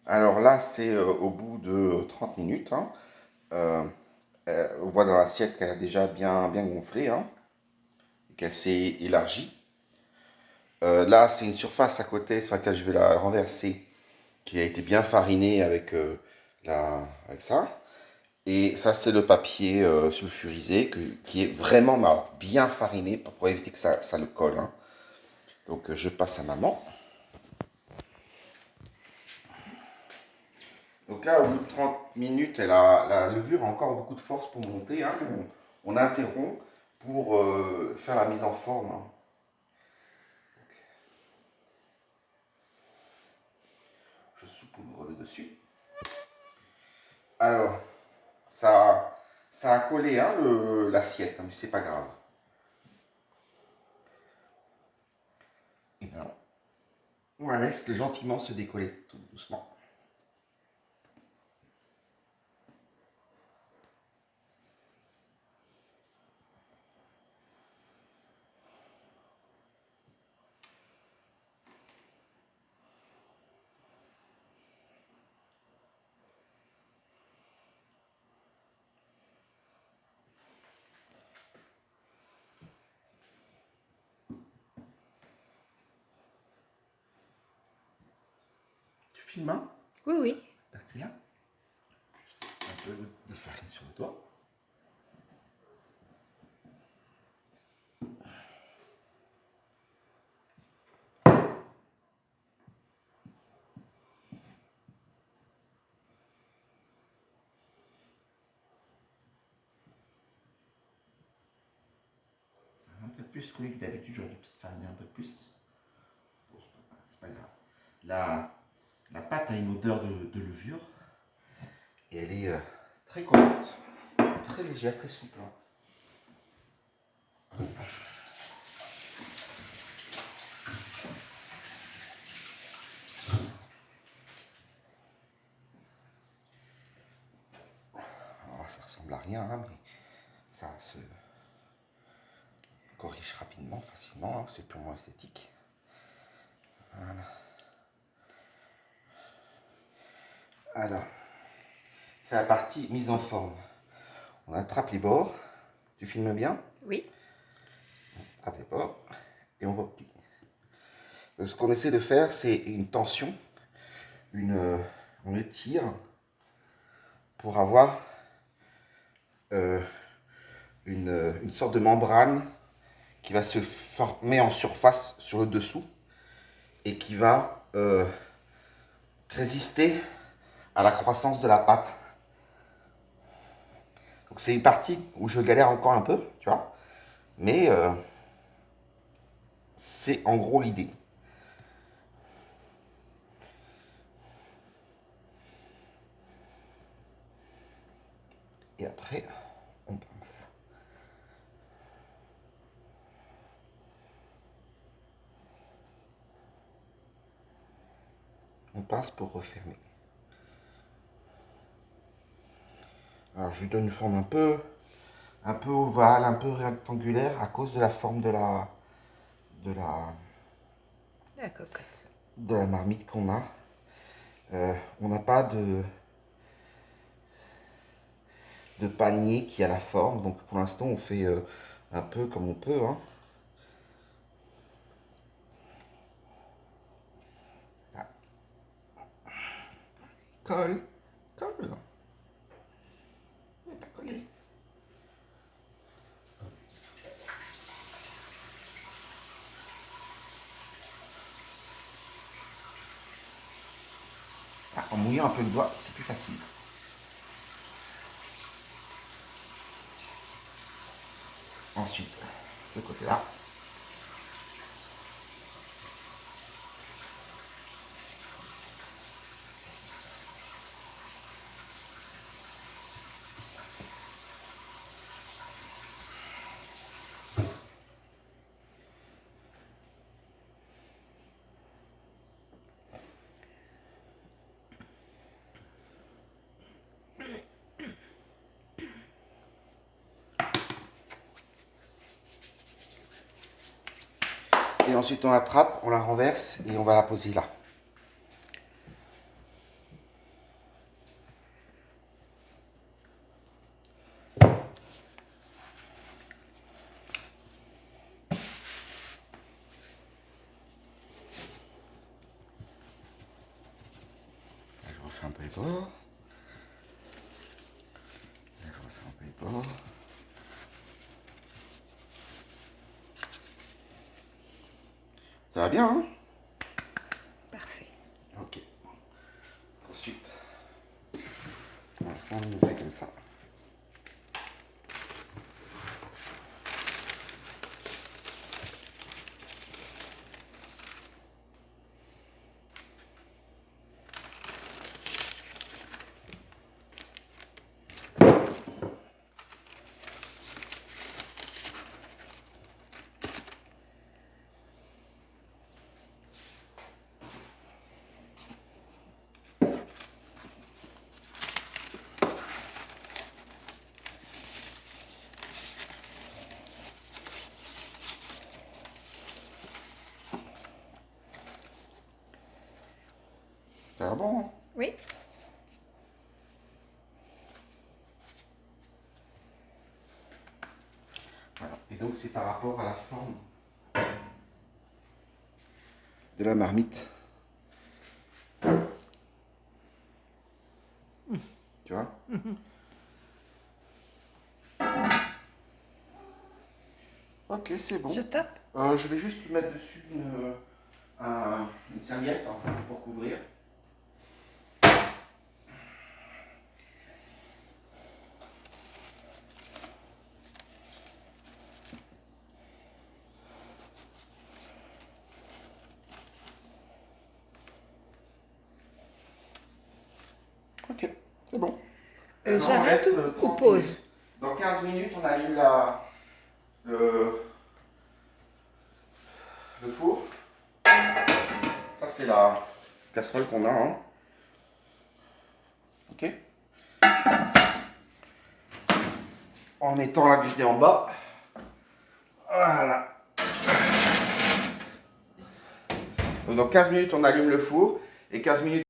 Alors là, c'est au bout de 30 minutes, hein. Euh, on voit dans l'assiette qu'elle a déjà bien gonflé, hein, et qu'elle s'est élargie. Là, c'est une surface à côté sur laquelle je vais la renverser, qui a été bien farinée avec ça. Et ça, c'est le papier sulfurisé qui est vraiment mais alors, bien fariné pour éviter que ça le colle, hein. Donc, je passe à maman. Donc là, au bout de 30 minutes, la levure a encore beaucoup de force pour monter, hein. On interrompt pour faire la mise en forme, hein. Je saupoudre le dessus. Alors, ça a collé, hein, l'assiette, hein, mais c'est pas grave. Et bien, on la laisse gentiment se décoller tout doucement. Tu filmes, hein? Oui, oui. Parti là. Un peu de farine sur le doigt. Un peu plus collé que d'habitude, j'aurais dû peut-être fariner un peu plus. Bon, c'est pas grave. La pâte a une odeur de levure et elle est très collante, très légère, très souple, hein. Alors, ça ressemble à rien, hein, mais ça se corrige rapidement, facilement, hein, c'est purement esthétique. Voilà. Alors, c'est la partie mise en forme. On attrape les bords. Tu filmes bien? Oui. On attrape les bords et on replie. Ce qu'on essaie de faire, c'est une tension. On étire pour avoir euh, une sorte de membrane qui va se former en surface sur le dessous et qui va résister à la croissance de la pâte. Donc c'est une partie où je galère encore un peu, tu vois, mais c'est en gros l'idée. Et après, on pince. On pince pour refermer. Alors je lui donne une forme un peu ovale, un peu rectangulaire à cause de la forme de la, La cocotte. de la marmite qu'on a. On n'a pas de panier qui a la forme, donc pour l'instant on fait un peu comme on peut, hein. Ah, colle, colle. Il n'est pas collé. Ah, en mouillant un peu le doigt, c'est plus facile. Ensuite, ce côté-là. Et ensuite on attrape, on la renverse et on va la poser là. peu les bords. Je refais un peu les bords. Ça va bien, hein? Parfait. Ok. Ensuite, on nous fait comme ça. Ça va bon, hein? Oui. Voilà. Et donc c'est par rapport à la forme de la marmite. Tu vois? Ok, c'est bon. Je tape. Je vais juste mettre dessus une serviette, hein, pour couvrir. Ok, c'est bon. On J'arrête laisse, ou 30 pause? minutes. Dans 15 minutes, on allume le four. Ça, c'est la casserole qu'on a, hein. Ok. En mettant la grille en bas. Voilà. Donc dans 15 minutes, on allume le four. Et 15 minutes